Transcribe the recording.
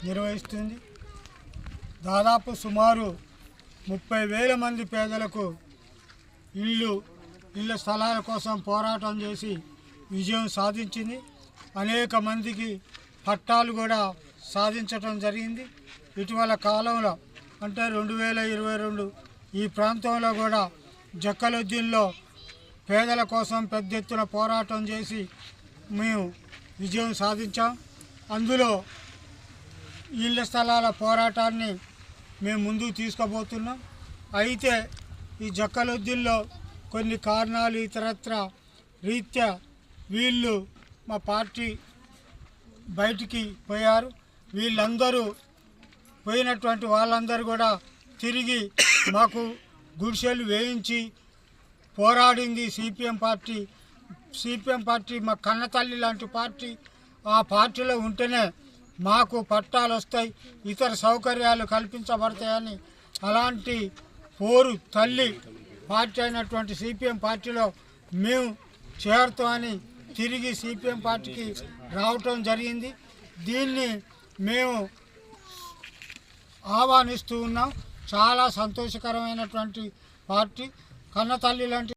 నిర్వహిస్తుంది. దాదాపు సుమారు 30,000 మంది పేదలకు ఇళ్ళ స్థలాల కోసం పోరాటం చేసి విజయం సాధించింది. అనేక మందికి పట్టాలు కూడా సాధించటం జరిగింది. ఇటీవల కాలంలో అంటే 2022 ఈ ప్రాంతంలో కూడా జక్కలుద్దీన్లో పేదల కోసం పెద్ద ఎత్తున పోరాటం చేసి మేము విజయం సాధించాం. అందులో ఇళ్ళ స్థలాల పోరాటాన్ని మేము ముందుకు తీసుకుపోతున్నాం. అయితే ఈ జక్కలుద్దీన్లో కొన్ని కారణాలు ఇతరత్ర రీత్యా వీళ్ళు మా పార్టీ బయటికి పోయారు. వీళ్ళందరూ పోయినటువంటి వాళ్ళందరూ కూడా తిరిగి మాకు గుడిసెలు వేయించి పోరాడింది సిపిఎం పార్టీ. సిపిఎం పార్టీ మా కన్నతల్లి లాంటి పార్టీ. ఆ పార్టీలో ఉంటేనే మాకు పట్టాలు వస్తాయి, ఇతర సౌకర్యాలు కల్పించబడతాయని అలాంటి పోరు తల్లి పార్టీ అయినటువంటి సిపిఎం పార్టీలో మేము చేరుతామని తిరిగి సిపిఎం పార్టీకి రావటం జరిగింది. దీన్ని మేము ఆహ్వానిస్తూ ఉన్నాం. చాలా సంతోషకరమైనటువంటి పార్టీ. కన్నతల్లి లాంటి